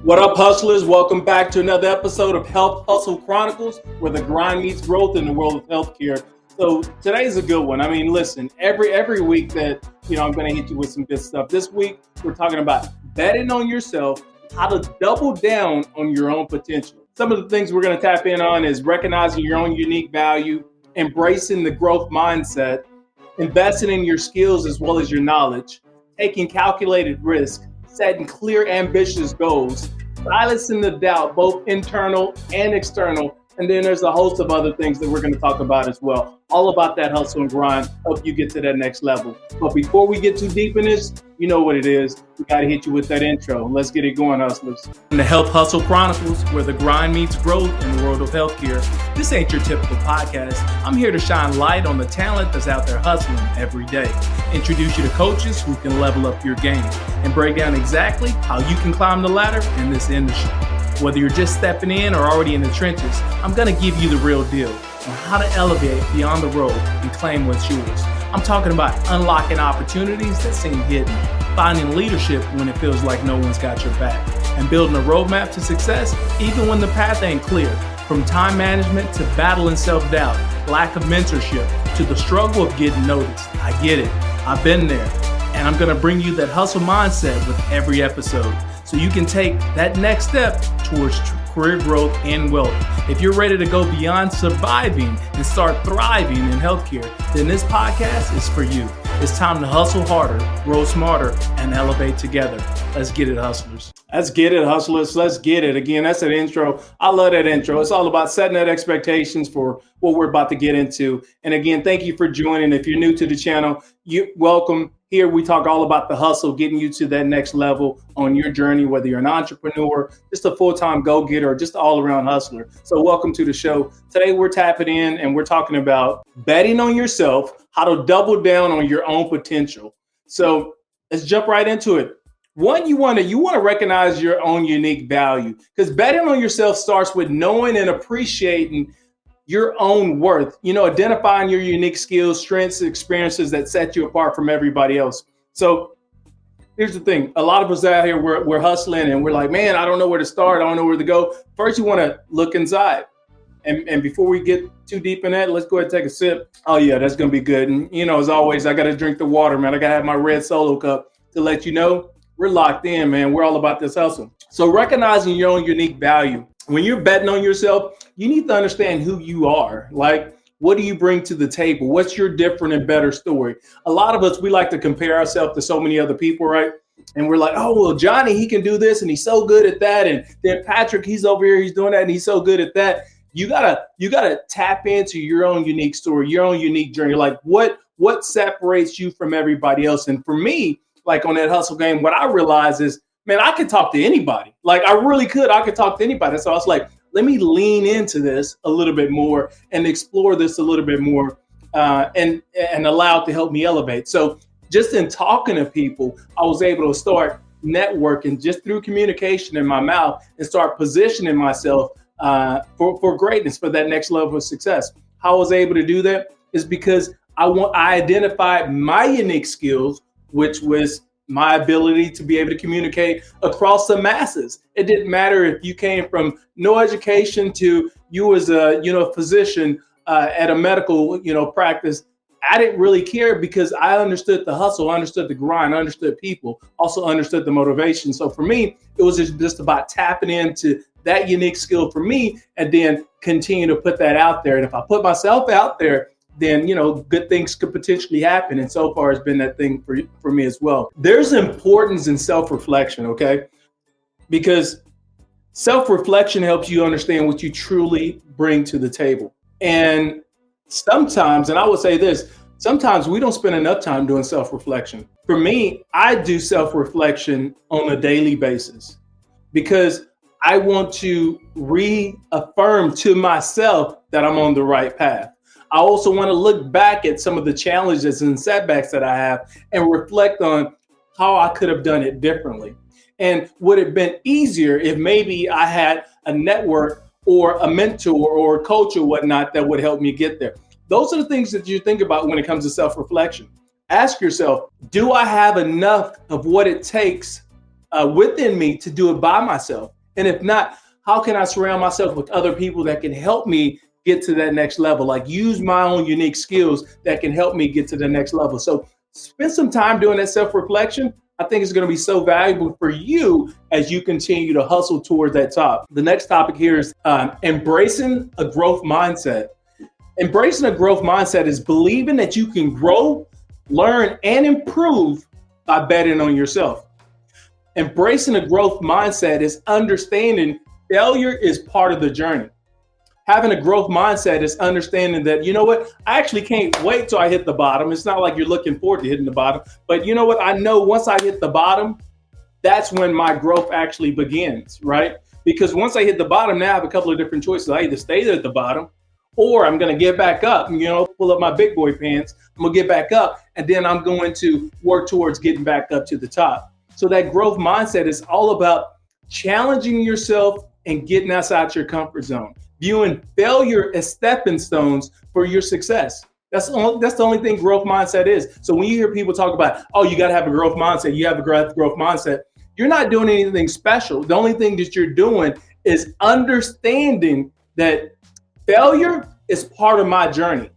What up, hustlers? Welcome back to another episode of Health Hustle Chronicles, where the grind meets growth in the world of healthcare. So today's a good one. I mean, listen, every week that, I'm going to hit you with some good stuff. This week, we're talking about betting on yourself, how to double down on your own potential. Some of the things we're going to tap in on is recognizing your own unique value, embracing the growth mindset, investing in your skills as well as your knowledge, taking calculated risk, setting clear, ambitious goals, silencing the doubt, both internal and external. And then there's a host of other things that we're going to talk about as well. All about that hustle and grind, help you get to that next level. But before we get too deep in this, you know what it is. We got to hit you with that intro. Let's get it going, hustlers. In the Health Hustle Chronicles, where the grind meets growth in the world of healthcare, this ain't your typical podcast. I'm here to shine light on the talent that's out there hustling every day. Introduce you to coaches who can level up your game and break down exactly how you can climb the ladder in this industry. Whether you're just stepping in or already in the trenches, I'm going to give you the real deal on how to elevate beyond the road and claim what's yours. I'm talking about unlocking opportunities that seem hidden, finding leadership when it feels like no one's got your back, and building a roadmap to success even when the path ain't clear. From time management to battling self-doubt, lack of mentorship, to the struggle of getting noticed. I get it. I've been there. And I'm going to bring you that hustle mindset with every episode, so you can take that next step towards career growth and wealth. If you're ready to go beyond surviving and start thriving in healthcare, then this podcast is for you. It's time to hustle harder, grow smarter, and elevate together. Let's get it, hustlers. Let's get it, hustlers. Let's get it. Again, that's an intro. I love that intro. It's all about setting that expectations for what we're about to get into. And again, thank you for joining. If you're new to the channel, welcome. Here we talk all about the hustle, getting you to that next level on your journey, whether you're an entrepreneur, just a full-time go-getter, or just all-around hustler. So welcome to the show. Today we're tapping in and we're talking about betting on yourself, how to double down on your own potential. So let's jump right into it. One, you want to recognize your own unique value, because betting on yourself starts with knowing and appreciating your own worth, identifying your unique skills, strengths, experiences that set you apart from everybody else. So here's the thing. A lot of us out here, we're hustling and we're like, man, I don't know where to start. I don't know where to go. First, you want to look inside. And before we get too deep in that, let's go ahead and take a sip. Oh yeah, that's going to be good. And as always, I got to drink the water, man. I got to have my red Solo cup to let you know we're locked in, man. We're all about this hustle. So recognizing your own unique value. When you're betting on yourself, you need to understand who you are. Like, what do you bring to the table? What's your different and better story? A lot of us, we like to compare ourselves to so many other people, right? And we're like, oh, well, Johnny, he can do this and he's so good at that. And then Patrick, he's over here, he's doing that and he's so good at that. You gotta tap into your own unique story, your own unique journey. Like what separates you from everybody else? And for me, like on that hustle game, what I realized is, man, I could talk to anybody. Like I really could. I could talk to anybody. So I was like, let me lean into this a little bit more and explore this a little bit more and allow it to help me elevate. So just in talking to people, I was able to start networking just through communication in my mouth and start positioning myself for greatness, for that next level of success. How I was able to do that is because I identified my unique skills, which was my ability to be able to communicate across the masses. It didn't matter if you came from no education to you as a physician at a medical practice. I didn't really care because I understood the hustle, I understood the grind, I understood people, also understood the motivation. So for me, it was just about tapping into that unique skill for me and then continue to put that out there. And if I put myself out there, then, good things could potentially happen. And so far it's been that thing for me as well. There's importance in self-reflection, okay? Because self-reflection helps you understand what you truly bring to the table. And sometimes, and I would say this, sometimes we don't spend enough time doing self-reflection. For me, I do self-reflection on a daily basis because I want to reaffirm to myself that I'm on the right path. I also want to look back at some of the challenges and setbacks that I have and reflect on how I could have done it differently. And would it have been easier if maybe I had a network or a mentor or a coach or whatnot that would help me get there? Those are the things that you think about when it comes to self-reflection. Ask yourself, do I have enough of what it takes within me to do it by myself? And if not, how can I surround myself with other people that can help me get to that next level? Like use my own unique skills that can help me get to the next level. So spend some time doing that self-reflection. I think it's going to be so valuable for you as you continue to hustle towards that top. The next topic here is embracing a growth mindset. Embracing a growth mindset is believing that you can grow, learn, and improve by betting on yourself. Embracing a growth mindset is understanding failure is part of the journey. Having a growth mindset is understanding that, you know what, I actually can't wait till I hit the bottom. It's not like you're looking forward to hitting the bottom, but you know what, I know once I hit the bottom, that's when my growth actually begins, right? Because once I hit the bottom, now I have a couple of different choices. I either stay there at the bottom, or I'm going to get back up and, pull up my big boy pants. I'm going to get back up, and then I'm going to work towards getting back up to the top. So that growth mindset is all about challenging yourself and getting outside your comfort zone, viewing failure as stepping stones for your success. That's the only thing growth mindset is. So when you hear people talk about, oh, you got to have a growth mindset, you have a growth mindset, you're not doing anything special. The only thing that you're doing is understanding that failure is part of my journey.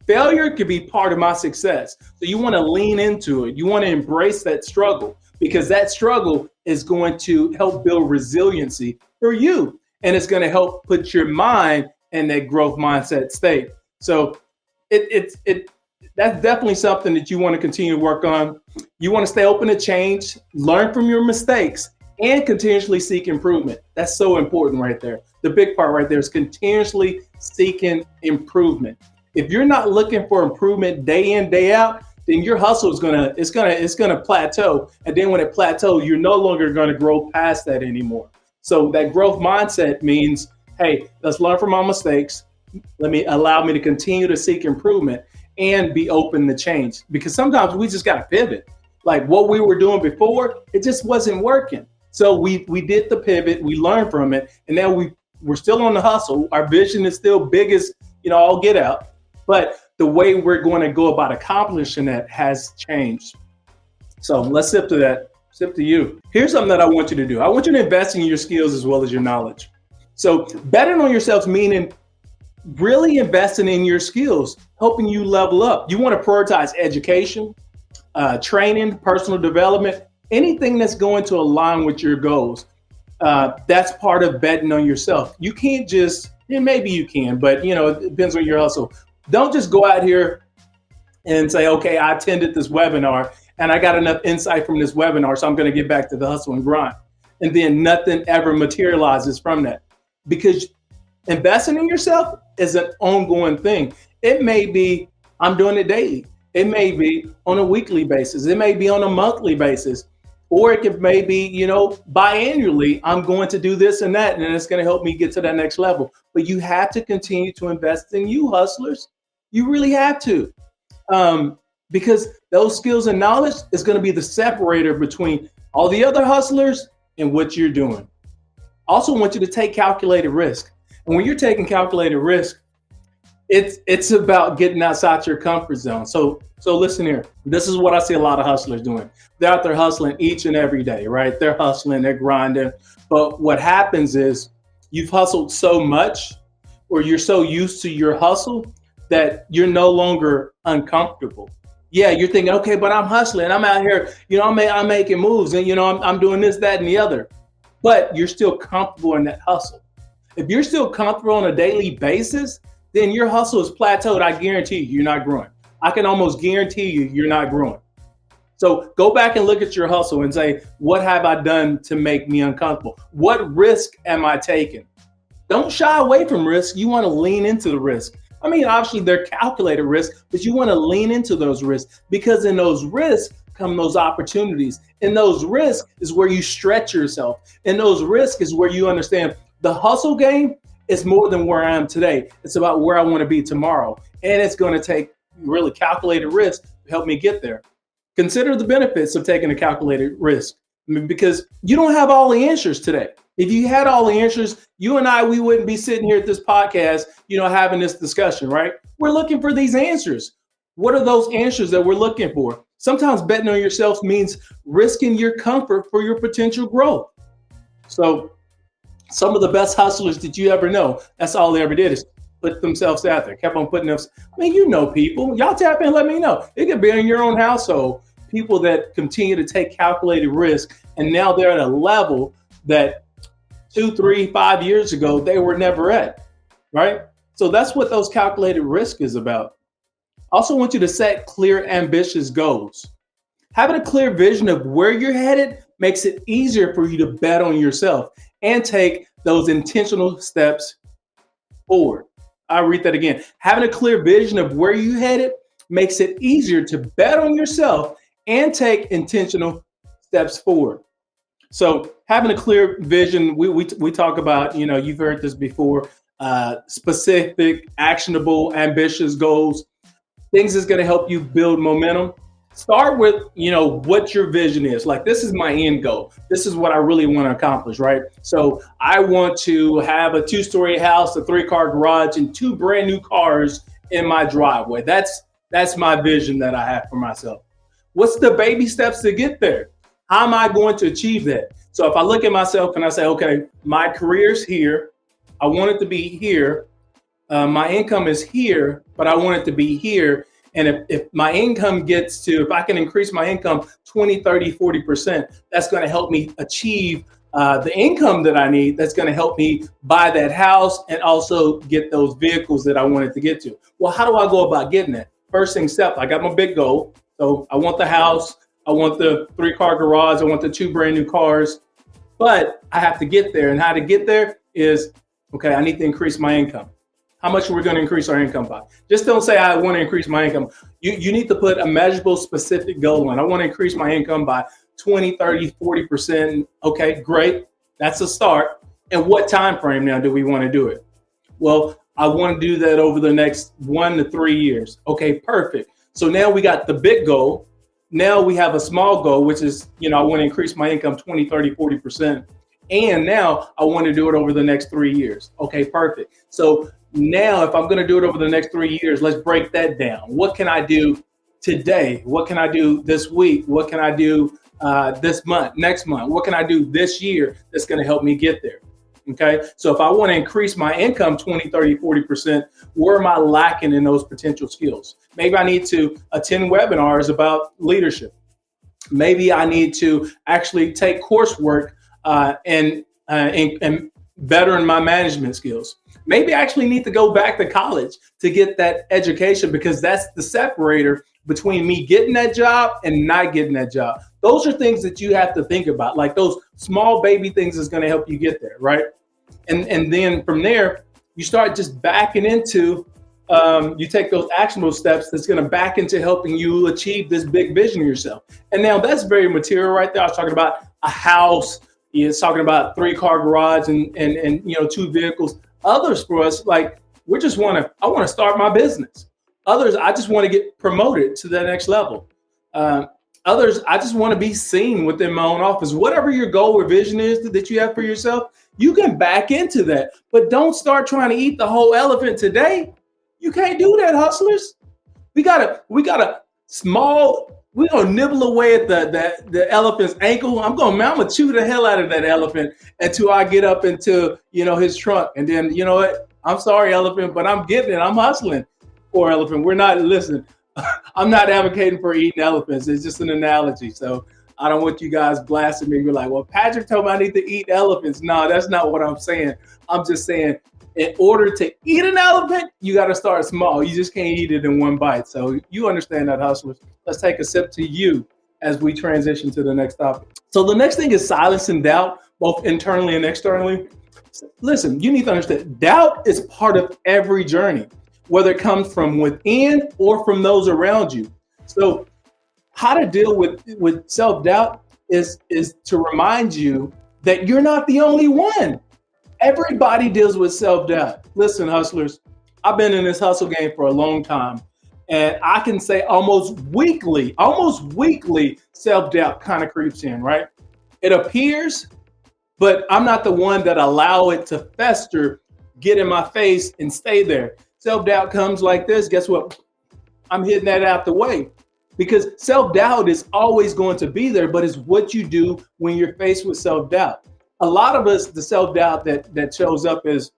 Failure could be part of my success. So you want to lean into it. You want to embrace that struggle, because that struggle is going to help build resiliency for you. And it's going to help put your mind in that growth mindset state. So that's definitely something that you want to continue to work on. You want to stay open to change, learn from your mistakes, and continuously seek improvement. That's so important right there. The big part right there is continuously seeking improvement. If you're not looking for improvement day in, day out, then your hustle is gonna plateau. And then when it plateaus, you're no longer gonna grow past that anymore. So that growth mindset means, hey, let's learn from our mistakes. Allow me to continue to seek improvement and be open to change. Because sometimes we just gotta pivot. Like what we were doing before, it just wasn't working. So we did the pivot, we learned from it, and now we're still on the hustle. Our vision is still big as, all get out. But the way we're going to go about accomplishing that has changed. So let's sip to that. Sip to you. Here's something that I want you to do. I want you to invest in your skills as well as your knowledge. So betting on yourself, meaning really investing in your skills, helping you level up. You want to prioritize education, training, personal development, anything that's going to align with your goals. That's part of betting on yourself. You can't just, and maybe you can, but it depends on your hustle. Don't just go out here and say, okay, I attended this webinar and I got enough insight from this webinar, so I'm going to get back to the hustle and grind. And then nothing ever materializes from that. Because investing in yourself is an ongoing thing. It may be, I'm doing it daily. It may be on a weekly basis. It may be on a monthly basis. Or it may be, biannually, I'm going to do this and that, and it's going to help me get to that next level. But you have to continue to invest in you, hustlers. You really have to. Because those skills and knowledge is going to be the separator between all the other hustlers and what you're doing. Also want you to take calculated risk. And when you're taking calculated risk, it's about getting outside your comfort zone. So listen here. This is what I see a lot of hustlers doing. They're out there hustling each and every day, right? They're hustling, they're grinding. But what happens is you've hustled so much, or you're so used to your hustle that you're no longer uncomfortable. Yeah, you're thinking, okay, but I'm hustling. I'm out here, I'm making moves, and I'm doing this, that, and the other. But you're still comfortable in that hustle. If you're still comfortable on a daily basis, then your hustle is plateaued. I guarantee you're not growing. I can almost guarantee you're not growing. So go back and look at your hustle and say, what have I done to make me uncomfortable? What risk am I taking? Don't shy away from risk. You want to lean into the risk. I mean, obviously they're calculated risks, but you want to lean into those risks, because in those risks come those opportunities. In those risks is where you stretch yourself. In those risks is where you understand the hustle game is more than where I am today. It's about where I want to be tomorrow. And it's going to take really calculated risk to help me get there. Consider the benefits of taking a calculated risk, because you don't have all the answers today. If you had all the answers, you and I, we wouldn't be sitting here at this podcast, having this discussion, right? We're looking for these answers. What are those answers that we're looking for? Sometimes betting on yourself means risking your comfort for your potential growth. So some of the best hustlers that you ever know, that's all they ever did is put themselves out there, kept on putting them. I mean, you know people. Y'all tap in, let me know. It could be in your own household. People that continue to take calculated risk, and now they're at a level that 2, 3, 5 years ago they were never at, right? So that's what those calculated risk is about. I also want you to set clear, ambitious goals. Having a clear vision of where you're headed makes it easier for you to bet on yourself and take those intentional steps forward. I'll read that again. Having a clear vision of where you're headed makes it easier to bet on yourself and take intentional steps forward. So having a clear vision, we talk about, you've heard this before, specific, actionable, ambitious goals, things that's going to help you build momentum. Start with, what your vision is. Like, this is my end goal. This is what I really want to accomplish, right? So I want to have a 2-story house, a 3-car garage, and 2 brand new cars in my driveway. That's my vision that I have for myself. What's the baby steps to get there? How am I going to achieve that? So if I look at myself and I say, okay, my career's here. I want it to be here. My income is here, but I want it to be here. And if my income gets to, if I can increase my income 20, 30, 40%, that's going to help me achieve the income that I need. That's going to help me buy that house and also get those vehicles that I wanted to get to. Well, how do I go about getting that? First thing step, I got my big goal. So I want the house. I want the 3-car garage. I want the 2 brand new cars. But I have to get there. And how to get there is, okay, I need to increase my income. How much are we going to increase our income by? Just don't say I want to increase my income. You need to put a measurable, specific goal in. I want to increase my income by 20, 30, 40%. Okay, great. That's a start. And what time frame now do we want to do it? Well, I want to do that over the next 1 to 3 years. Okay, perfect. So now we got the big goal. Now we have a small goal, which is, I want to increase my income 20, 30, 40%. And now I want to do it over the next 3 years. Okay, perfect. So now, if I'm going to do it over the next 3 years, let's break that down. What can I do today? What can I do this week? What can I do this month, next month? What can I do this year that's going to help me get there? Okay. So if I want to increase my income 20, 30, 40%, where am I lacking in those potential skills? Maybe I need to attend webinars about leadership. Maybe I need to actually take coursework and better in my management skills. Maybe I actually need to go back to college to get that education, because that's the separator between me getting that job and not getting that job. Those are things that you have to think about, like those small baby things is going to help you get there, right? And then from there, you start just backing into, you take those actionable steps that's going to back into helping you achieve this big vision of yourself. And now that's very material right there. I was talking about a house. It's talking about 3-car garage and 2 vehicles. Others for us, like, I want to start my business. Others, I just want to get promoted to the next level. Others, I just want to be seen within my own office. Whatever your goal or vision is that you have for yourself, you can back into that. But don't start trying to eat the whole elephant today. You can't do that, hustlers. We gotta we're gonna nibble away at the elephant's ankle. I'm gonna chew the hell out of that elephant until I get up into his trunk. And then you know what? I'm sorry, elephant, but I'm getting it. I'm hustling. Poor elephant. We're not listen. I'm not advocating for eating elephants. It's just an analogy. So I don't want you guys blasting me. You're like, well, Patrick told me I need to eat elephants. No, that's not what I'm saying. I'm just saying, in order to eat an elephant, you got to start small. You just can't eat it in one bite. So you understand that, hustlers. Let's take a sip to you as we transition to the next topic. So the next thing is silence and doubt, both internally and externally. Listen, you need to understand, doubt is part of every journey, whether it comes from within or from those around you. So how to deal with self-doubt is to remind you that you're not the only one. Everybody deals with self-doubt. Listen, hustlers, I've been in this hustle game for a long time, and I can say almost weekly, self-doubt kind of creeps in, right? It appears, but I'm not the one that allow it to fester, get in my face, and stay there. Self-doubt comes like this. Guess what? I'm hitting that out the way. because self-doubt is always going to be there, but it's what you do when you're faced with self-doubt. A lot of us, the self-doubt that shows up is,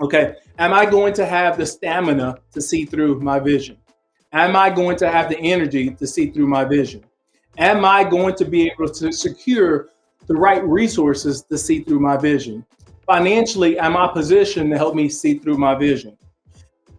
okay, am I going to have the stamina to see through my vision? Am I going to have the energy to see through my vision? Am I going to be able to secure the right resources to see through my vision? Financially, am I positioned to help me see through my vision?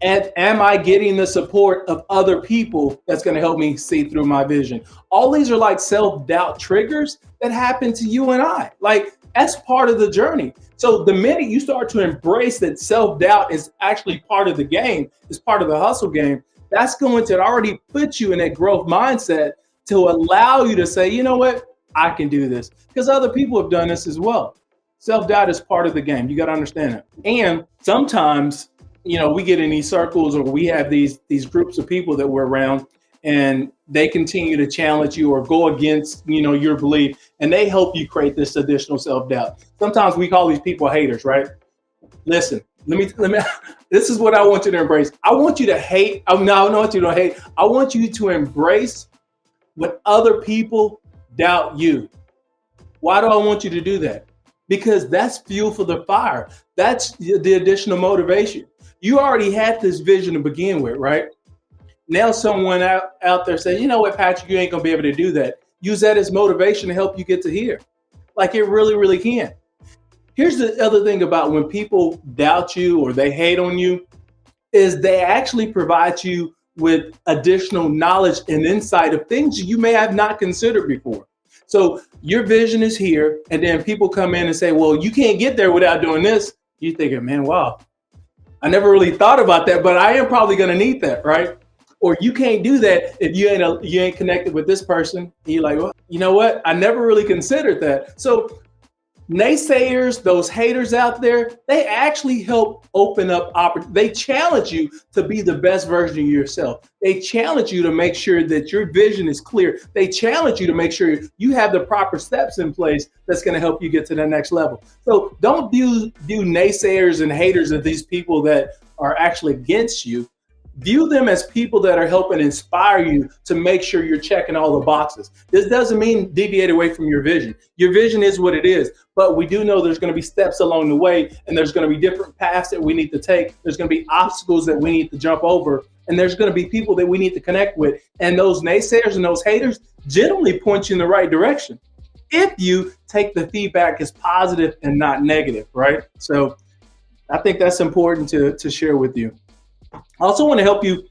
And am I getting the support of other people that's going to help me see through my vision? All these are like self-doubt triggers that happen to you and I. Like, that's part of the journey. So the minute you start to embrace that self-doubt is actually part of the game, is part of the hustle game, that's going to already put you in that growth mindset to allow you to say, you know what, I can do this. Because other people have done this as well. Self-doubt is part of the game. You got to understand that. And sometimes, we get in these circles, or we have these groups of people that we're around, and they continue to challenge you or go against, your belief, and they help you create this additional self-doubt. Sometimes we call these people haters, right? Listen, let me this is what I want you to embrace. I want you to hate. I don't want you to hate. I want you to embrace when other people doubt you. Why do I want you to do that? Because that's fuel for the fire. That's the additional motivation. You already had this vision to begin with, right? Now someone out there says, you know what, Patrick, you ain't going to be able to do that. Use that as motivation to help you get to here. Like, it really, really can. Here's the other thing about when people doubt you or they hate on you, is they actually provide you with additional knowledge and insight of things you may have not considered before. So your vision is here, and then people come in and say, well, you can't get there without doing this. You're thinking, man, wow, I never really thought about that, but I am probably going to need that, right? Or you can't do that if you ain't connected with this person. And you're like, well, you know what? I never really considered that. So naysayers, those haters out there, they actually help open up They challenge you to be the best version of yourself. They challenge you to make sure that your vision is clear. They challenge you to make sure you have the proper steps in place that's going to help you get to the next level. So don't view naysayers and haters as these people that are actually against you. View them as people that are helping inspire you to make sure you're checking all the boxes. This doesn't mean deviate away from your vision. Your vision is what it is, but we do know there's going to be steps along the way, and there's going to be different paths that we need to take. There's going to be obstacles that we need to jump over, and there's going to be people that we need to connect with. And those naysayers and those haters generally point you in the right direction if you take the feedback as positive and not negative, right? So I think that's important to share with you. I also want to help you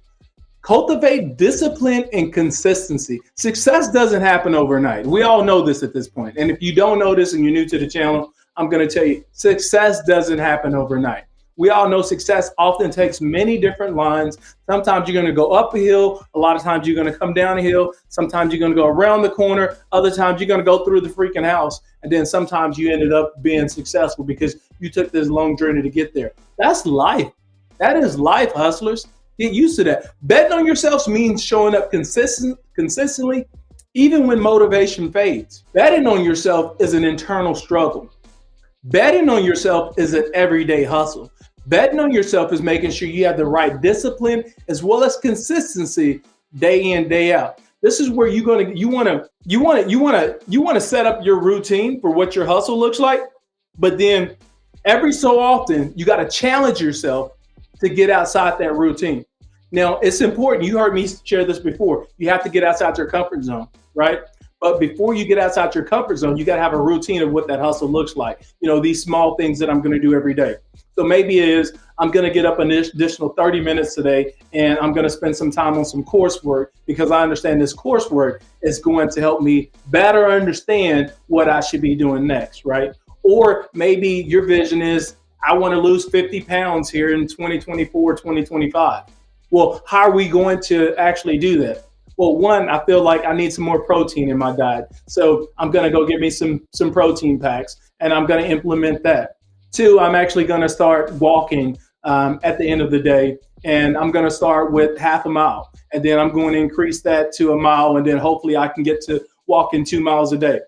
cultivate discipline and consistency. Success doesn't happen overnight. We all know this at this point. And if you don't know this and you're new to the channel, I'm going to tell you, success doesn't happen overnight. We all know success often takes many different lines. Sometimes you're going to go up a hill. A lot of times you're going to come down a hill. Sometimes you're going to go around the corner. Other times you're going to go through the freaking house. And then sometimes you ended up being successful because you took this long journey to get there. That's life. That is life, hustlers. Get used to that. Betting on yourselves means showing up consistently, even when motivation fades. Betting on yourself is an internal struggle. Betting on yourself is an everyday hustle. Betting on yourself is making sure you have the right discipline as well as consistency day in, day out. This is where you want to set up your routine for what your hustle looks like, but then every so often you got to challenge yourself to get outside that routine. Now, it's important. You heard me share this before. You have to get outside your comfort zone, right? But before you get outside your comfort zone, you got to have a routine of what that hustle looks like. These small things that I'm going to do every day. So maybe it is, I'm going to get up an additional 30 minutes today, and I'm going to spend some time on some coursework because I understand this coursework is going to help me better understand what I should be doing next, right? Or maybe your vision is, I want to lose 50 pounds here in 2024, 2025. Well, how are we going to actually do that? Well, one, I feel like I need some more protein in my diet. So I'm going to go get me some protein packs, and I'm going to implement that. Two, I'm actually going to start walking at the end of the day, and I'm going to start with half a mile. And then I'm going to increase that to a mile, and then hopefully I can get to walking 2 miles a day.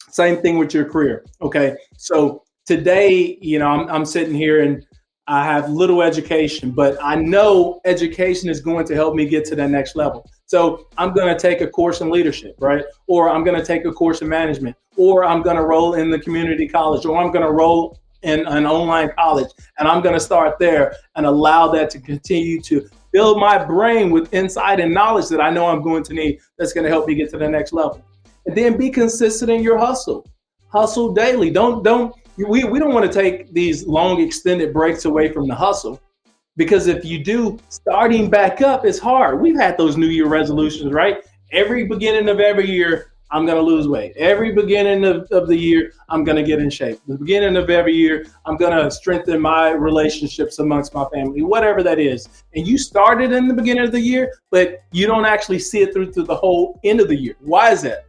Same thing with your career. Okay. So today, I'm sitting here and I have little education, but I know education is going to help me get to that next level. So I'm going to take a course in leadership, right? Or I'm going to take a course in management, or I'm going to roll in the community college, or I'm going to roll in an online college, and I'm going to start there and allow that to continue to build my brain with insight and knowledge that I know I'm going to need that's going to help me get to the next level. And then be consistent in your hustle. Hustle daily. We don't want to take these long extended breaks away from the hustle, because if you do, starting back up is hard. We've had those New Year resolutions, right? Every beginning of every year, I'm going to lose weight. Every beginning of the year, I'm going to get in shape. The beginning of every year, I'm going to strengthen my relationships amongst my family, whatever that is. And you started in the beginning of the year, but you don't actually see it through to the whole end of the year. Why is that?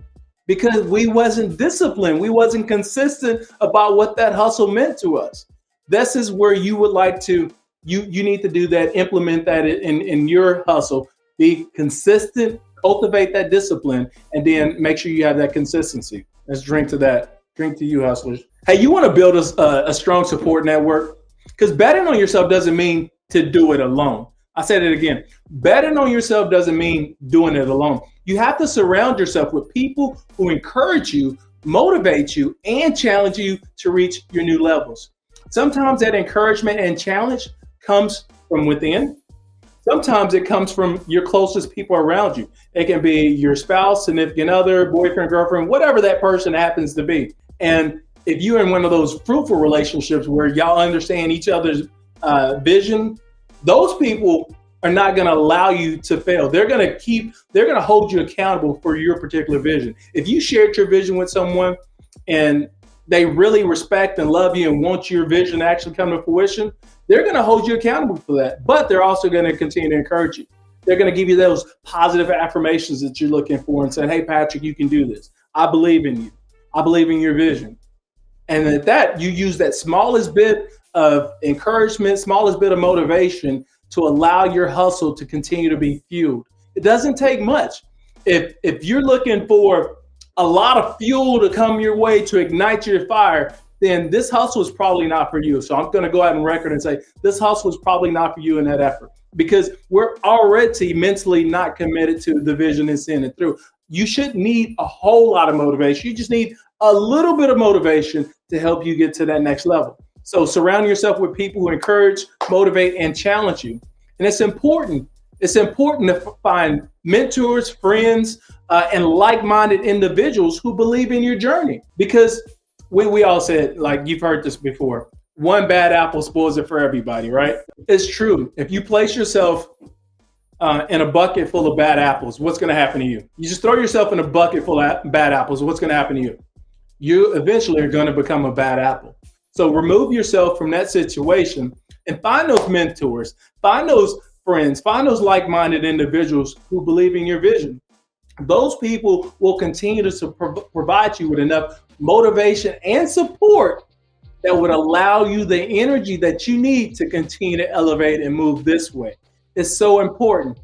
Because we wasn't disciplined. We wasn't consistent about what that hustle meant to us. This is where you would like to, you need to do that, implement that in your hustle. Be consistent, cultivate that discipline, and then make sure you have that consistency. Let's drink to that. Drink to you, hustlers. Hey, you want to build a strong support network? Because betting on yourself doesn't mean to do it alone. I said it again. Betting on yourself doesn't mean doing it alone. You have to surround yourself with people who encourage you, motivate you, and challenge you to reach your new levels. Sometimes that encouragement and challenge comes from within. Sometimes it comes from your closest people around you. It can be your spouse, significant other, boyfriend, girlfriend, whatever that person happens to be. And if you're in one of those fruitful relationships where y'all understand each other's vision, those people are not going to allow you to fail. They're going to hold you accountable for your particular vision. If you shared your vision with someone and they really respect and love you and want your vision to actually come to fruition, they're going to hold you accountable for that. But they're also going to continue to encourage you. They're going to give you those positive affirmations that you're looking for and say, hey, Patrick, you can do this. I believe in you. I believe in your vision. And at that, you use that smallest bit of encouragement, smallest bit of motivation to allow your hustle to continue to be fueled. It doesn't take much. If you're looking for a lot of fuel to come your way to ignite your fire, then this hustle is probably not for you. So I'm going to go out on record and say this hustle is probably not for you in that effort, because we're already mentally not committed to the vision and seeing it through. You shouldn't need a whole lot of motivation. You just need a little bit of motivation to help you get to that next level. So surround yourself with people who encourage, motivate, and challenge you. And it's important. It's important to find mentors, friends, and like-minded individuals who believe in your journey. Because we all said, like you've heard this before, one bad apple spoils it for everybody, right? It's true. If you place yourself in a bucket full of bad apples, what's going to happen to you? You just throw yourself in a bucket full of bad apples. What's going to happen to you? You eventually are going to become a bad apple. So remove yourself from that situation and find those mentors, find those friends, find those like-minded individuals who believe in your vision. Those people will continue to provide you with enough motivation and support that would allow you the energy that you need to continue to elevate and move this way. It's so important.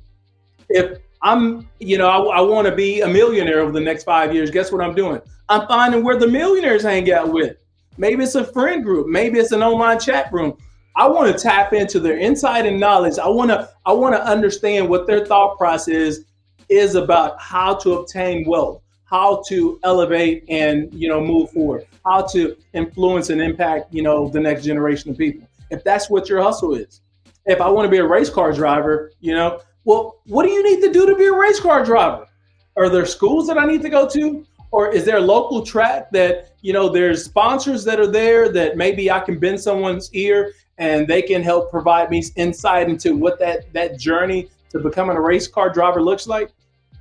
If I'm, I want to be a millionaire over the next 5 years, guess what I'm doing? I'm finding where the millionaires hang out with. Maybe it's a friend group. Maybe it's an online chat room. I want to tap into their insight and knowledge. I want to understand what their thought process is about how to obtain wealth, how to elevate and, move forward, how to influence and impact, the next generation of people. If that's what your hustle is. If I want to be a race car driver, well, what do you need to do to be a race car driver? Are there schools that I need to go to? Or is there a local track that, there's sponsors that are there that maybe I can bend someone's ear and they can help provide me insight into what that journey to becoming a race car driver looks like?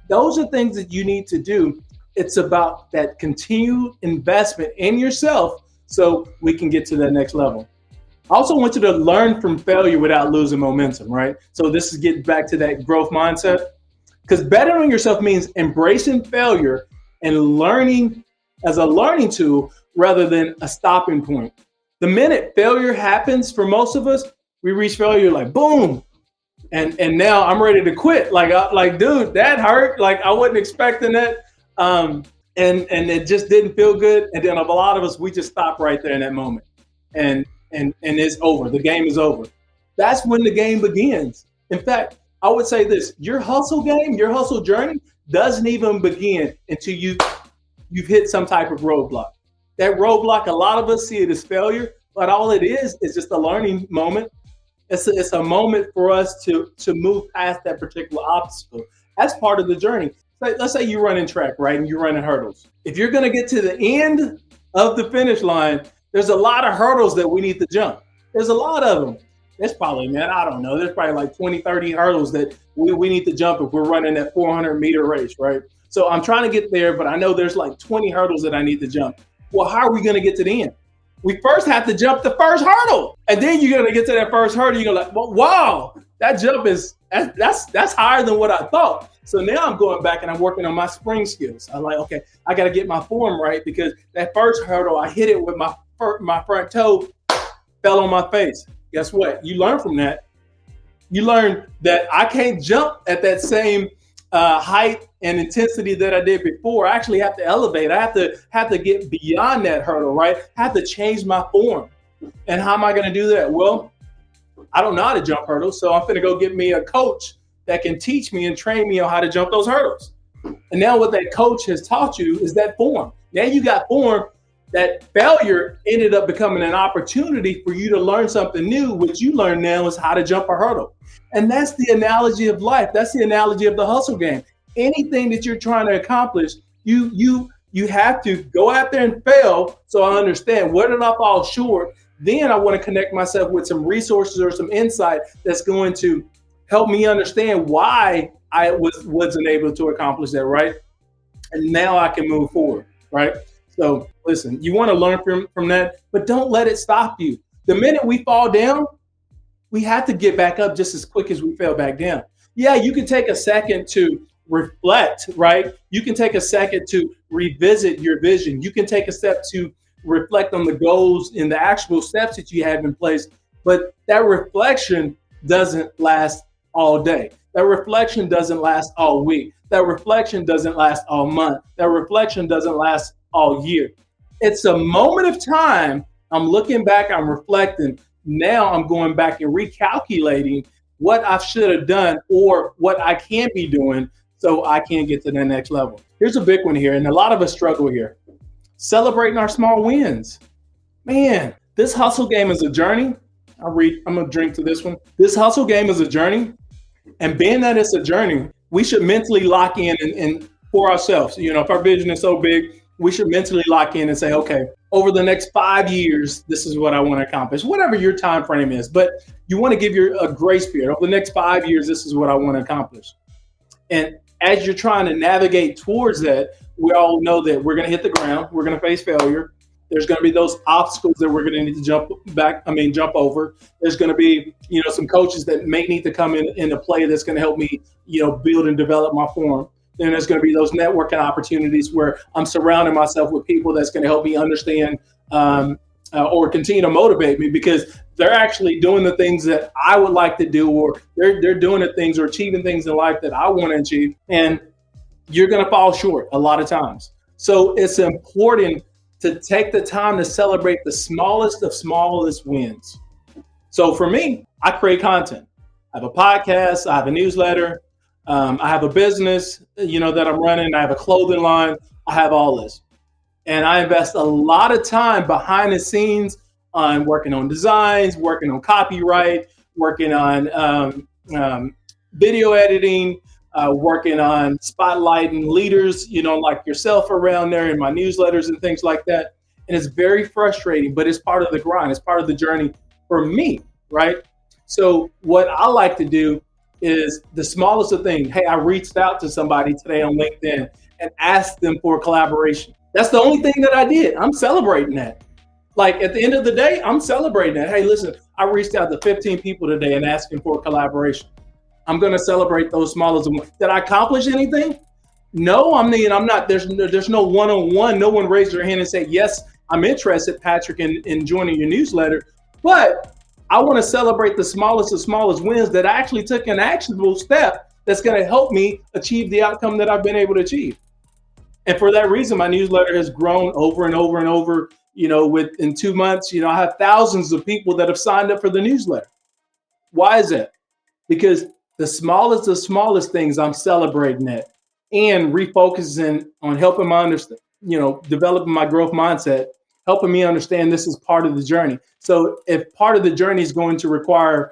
Those are things that you need to do. It's about that continued investment in yourself so we can get to that next level. I also want you to learn from failure without losing momentum, right? So this is getting back to that growth mindset, because betting on yourself means embracing failure and learning as a learning tool rather than a stopping point. The minute failure happens for most of us, we reach failure like boom, and now I'm ready to quit. Like dude, that hurt. Like I wasn't expecting that, and it just didn't feel good. And then a lot of us, we just stop right there in that moment, and and it's over. The game is over. That's when the game begins. In fact, I would say this: your hustle game, your hustle journey doesn't even begin until you've hit some type of roadblock. That roadblock, a lot of us see it as failure, but all it is just a learning moment. It's a moment for us to move past that particular obstacle. That's part of the journey. Let's say you're running track, right? And you're running hurdles. If you're going to get to the end of the finish line, there's a lot of hurdles that we need to jump. There's a lot of them. There's probably, man, I don't know. There's probably like 20, 30 hurdles that we need to jump if we're running that 400-meter race, right? So I'm trying to get there, but I know there's like 20 hurdles that I need to jump. Well, how are we going to get to the end? We first have to jump the first hurdle. And then you're going to get to that first hurdle. You're like, well, wow, that jump that's higher than what I thought. So now I'm going back and I'm working on my spring skills. I'm like, okay, I got to get my form right because that first hurdle, I hit it with my front toe, fell on my face. Guess what? You learn from that. You learn that I can't jump at that same height and intensity that I did before. I actually have to elevate. I have to get beyond that hurdle, right? I have to change my form. And how am I going to do that? Well, I don't know how to jump hurdles, so I'm going to go get me a coach that can teach me and train me on how to jump those hurdles. And now what that coach has taught you is that form. Now you got form. That failure ended up becoming an opportunity for you to learn something new. What you learn now is how to jump a hurdle. And that's the analogy of life. That's the analogy of the hustle game. Anything that you're trying to accomplish, you have to go out there and fail. So I understand where did I fall short. Then I want to connect myself with some resources or some insight that's going to help me understand why I wasn't able to accomplish that, right? And now I can move forward, right? So listen, you want to learn from that, but don't let it stop you. The minute we fall down, we have to get back up just as quick as we fell back down. Yeah, you can take a second to reflect, right? You can take a second to revisit your vision. You can take a step to reflect on the goals and the actual steps that you have in place. But that reflection doesn't last all day. That reflection doesn't last all week. That reflection doesn't last all month. That reflection doesn't last all year. It's a moment of time. I'm looking back, I'm reflecting. Now I'm going back and recalculating what I should have done or what I can be doing so I can get to the next level. Here's a big one here, and a lot of us struggle here. Celebrating our small wins. Man, this hustle game is a journey. I'm going to drink to this one. This hustle game is a journey. And being that it's a journey, we should mentally lock in and for ourselves. You know, if our vision is so big, we should mentally lock in and say, okay, over the next 5 years, this is what I want to accomplish, whatever your time frame is. But you want to give a grace period. Over the next 5 years, this is what I want to accomplish. And as you're trying to navigate towards that, we all know that we're going to hit the ground. We're going to face failure. There's going to be those obstacles that we're going to need to jump over. There's going to be, some coaches that may need to come into play that's going to help me, build and develop my form. Then there's going to be those networking opportunities where I'm surrounding myself with people that's going to help me understand or continue to motivate me because they're actually doing the things that I would like to do, or they're doing the things or achieving things in life that I want to achieve. And you're going to fall short a lot of times. So it's important to take the time to celebrate the smallest of smallest wins. So for me, I create content. I have a podcast, I have a newsletter, I have a business, that I'm running. I have a clothing line. I have all this. And I invest a lot of time behind the scenes on working on designs, working on copyright, working on video editing, working on spotlighting leaders, like yourself around there in my newsletters and things like that. And it's very frustrating, but it's part of the grind. It's part of the journey for me, right? So what I like to do is the smallest of things. Hey, I reached out to somebody today on LinkedIn and asked them for a collaboration. That's the only thing that I did. I'm celebrating that. Like at the end of the day, I'm celebrating that. Hey, listen, I reached out to 15 people today and asking for a collaboration. I'm going to celebrate those smallest ones. Did I accomplish anything? No, I'm not. There's no one-on-one. No one raised their hand and said, yes, I'm interested, Patrick, in joining your newsletter. But I want to celebrate the smallest of smallest wins that I actually took an actionable step that's going to help me achieve the outcome that I've been able to achieve. And for that reason, my newsletter has grown over and over and over, within 2 months, I have thousands of people that have signed up for the newsletter. Why is that? Because the smallest things I'm celebrating at and refocusing on helping my understand, developing my growth mindset, helping me understand this is part of the journey. So if part of the journey is going to require,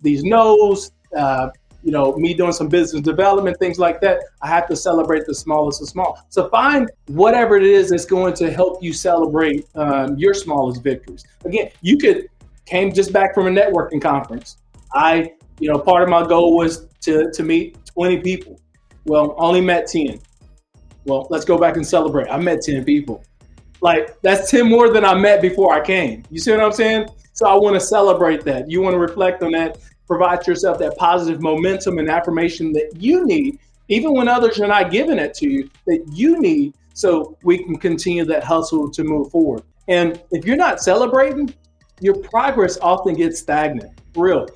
these no's, me doing some business development, things like that, I have to celebrate the smallest of small. So find whatever it is that's going to help you celebrate your smallest victories. Again, you came just back from a networking conference. Part of my goal was to meet 20 people. Well, only met 10. Well, let's go back and celebrate. I met 10 people. Like, that's 10 more than I met before I came. You see what I'm saying? So I want to celebrate that. You want to reflect on that, provide yourself that positive momentum and affirmation that you need, even when others are not giving it to you, that you need, so we can continue that hustle to move forward. And if you're not celebrating, your progress often gets stagnant, for real.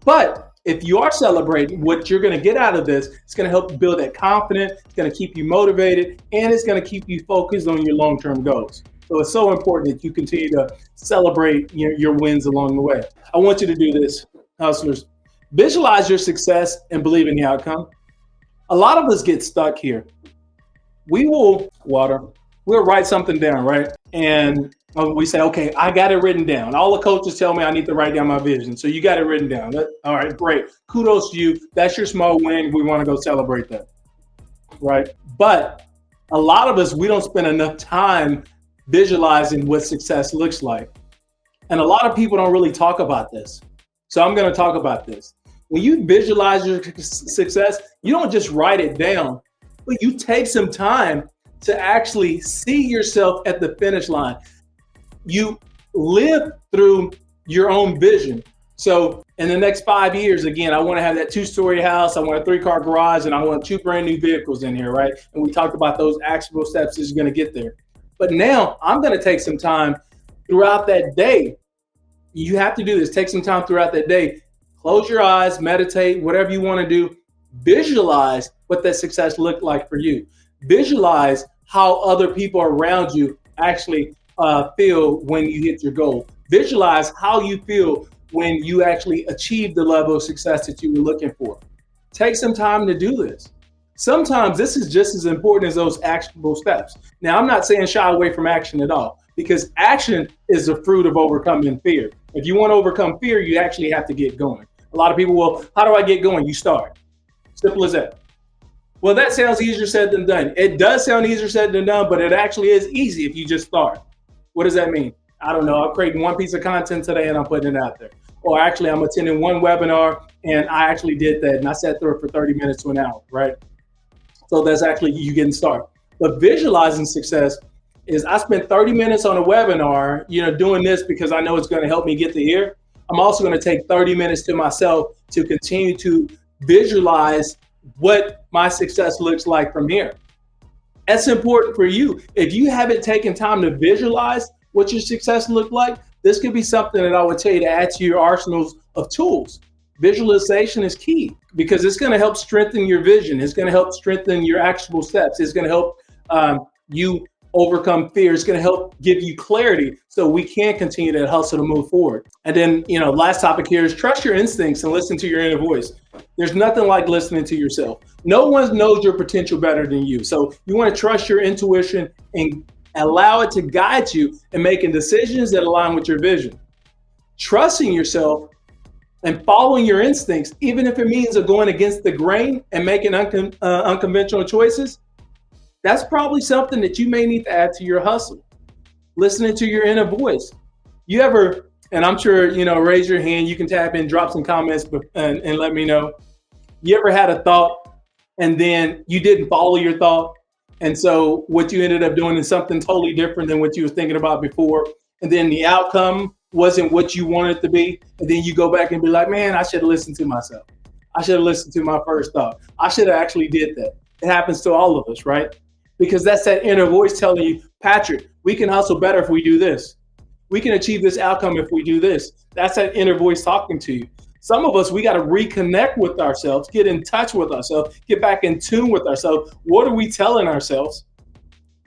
But if you are celebrating, what you're going to get out of this, it's going to help build that confidence, it's going to keep you motivated, and it's going to keep you focused on your long-term goals. So it's so important that you continue to celebrate your wins along the way. I want you to do this, hustlers. Visualize your success and believe in the outcome. A lot of us get stuck here. We'll write something down, right? And we say, okay, I got it written down. All the coaches tell me I need to write down my vision. So you got it written down. All right, great. Kudos to you. That's your small win. We want to go celebrate that, right? But a lot of us, we don't spend enough time visualizing what success looks like. And a lot of people don't really talk about this. So I'm going to talk about this. When you visualize your success, you don't just write it down, but you take some time to actually see yourself at the finish line. You live through your own vision. So in the next 5 years, again, I want to have that 2-story house. I want a 3-car garage, and I want 2 brand new vehicles in here, right? And we talked about those actionable steps that you're going to get there. But now I'm going to take some time throughout that day. You have to do this. Take some time throughout that day. Close your eyes, meditate, whatever you want to do. Visualize what that success looked like for you. Visualize how other people around you actually feel when you hit your goal. Visualize how you feel when you actually achieve the level of success that you were looking for. Take some time to do this. Sometimes this is just as important as those actionable steps. Now, I'm not saying shy away from action at all, because action is the fruit of overcoming fear. If you want to overcome fear, you actually have to get going. A lot of people will, how do I get going? You start. Simple as that. Well, that sounds easier said than done. It does sound easier said than done, but it actually is easy if you just start. What does that mean? I don't know. I'm creating one piece of content today and I'm putting it out there. Or actually, I'm attending one webinar and I actually did that and I sat through it for 30 minutes to an hour, right? So that's actually you getting started. But visualizing success is I spent 30 minutes on a webinar, doing this because I know it's going to help me get to here. I'm also going to take 30 minutes to myself to continue to visualize what my success looks like from here. That's important for you. If you haven't taken time to visualize what your success looked like, this could be something that I would tell you to add to your arsenals of tools. Visualization is key because it's going to help strengthen your vision. It's going to help strengthen your actionable steps. It's going to help you overcome fear. It's going to help give you clarity so we can continue to hustle to move forward. And then, last topic here is trust your instincts and listen to your inner voice. There's nothing like listening to yourself. No one knows your potential better than you. So you want to trust your intuition and allow it to guide you in making decisions that align with your vision. Trusting yourself and following your instincts, even if it means going against the grain and making unconventional choices, that's probably something that you may need to add to your hustle. Listening to your inner voice. You ever, and I'm sure, raise your hand, you can tap in, drop some comments and let me know. You ever had a thought and then you didn't follow your thought? And so what you ended up doing is something totally different than what you were thinking about before. And then the outcome wasn't what you wanted it to be. And then you go back and be like, man, I should have listened to myself. I should have listened to my first thought. I should have actually did that. It happens to all of us, right? Because that's that inner voice telling you, Patrick, we can hustle better if we do this. We can achieve this outcome if we do this. That's that inner voice talking to you. Some of us, we got to reconnect with ourselves, get in touch with ourselves, get back in tune with ourselves. What are we telling ourselves?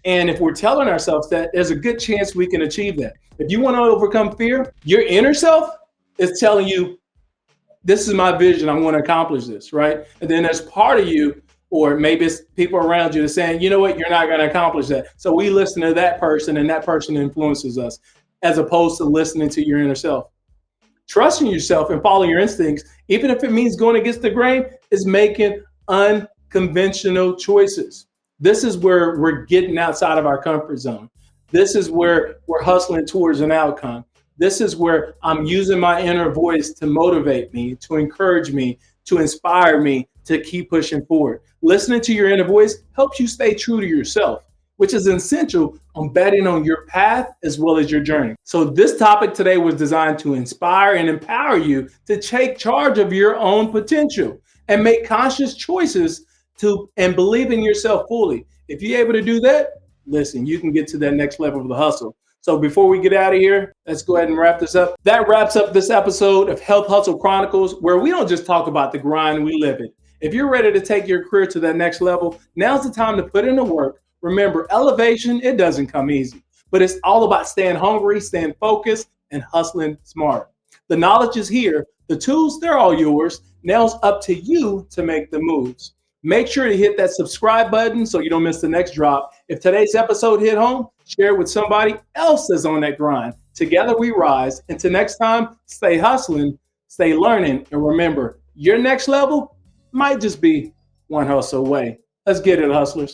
And if we're telling ourselves that, there's a good chance we can achieve that. If you want to overcome fear, your inner self is telling you, this is my vision. I want to accomplish this, right? And then there's part of you, or maybe it's people around you, that's saying, you know what, you're not going to accomplish that. So we listen to that person, and that person influences us, as opposed to listening to your inner self. Trusting yourself and following your instincts, even if it means going against the grain, is making unconventional choices. This is where we're getting outside of our comfort zone. This is where we're hustling towards an outcome. This is where I'm using my inner voice to motivate me, to encourage me, to inspire me to keep pushing forward. Listening to your inner voice helps you stay true to yourself, which is essential on betting on your path as well as your journey. So this topic today was designed to inspire and empower you to take charge of your own potential and make conscious choices and believe in yourself fully. If you're able to do that, listen, you can get to that next level of the hustle. So before we get out of here, let's go ahead and wrap this up. That wraps up this episode of Health Hustle Chronicles, where we don't just talk about the grind, we live it. If you're ready to take your career to that next level, now's the time to put in the work. Remember, elevation, it doesn't come easy, but it's all about staying hungry, staying focused, and hustling smart. The knowledge is here. The tools, they're all yours. Now it's up to you to make the moves. Make sure to hit that subscribe button so you don't miss the next drop. If today's episode hit home, share it with somebody else that's on that grind. Together we rise. Until next time, stay hustling, stay learning, and remember, your next level might just be one hustle away. Let's get it, hustlers.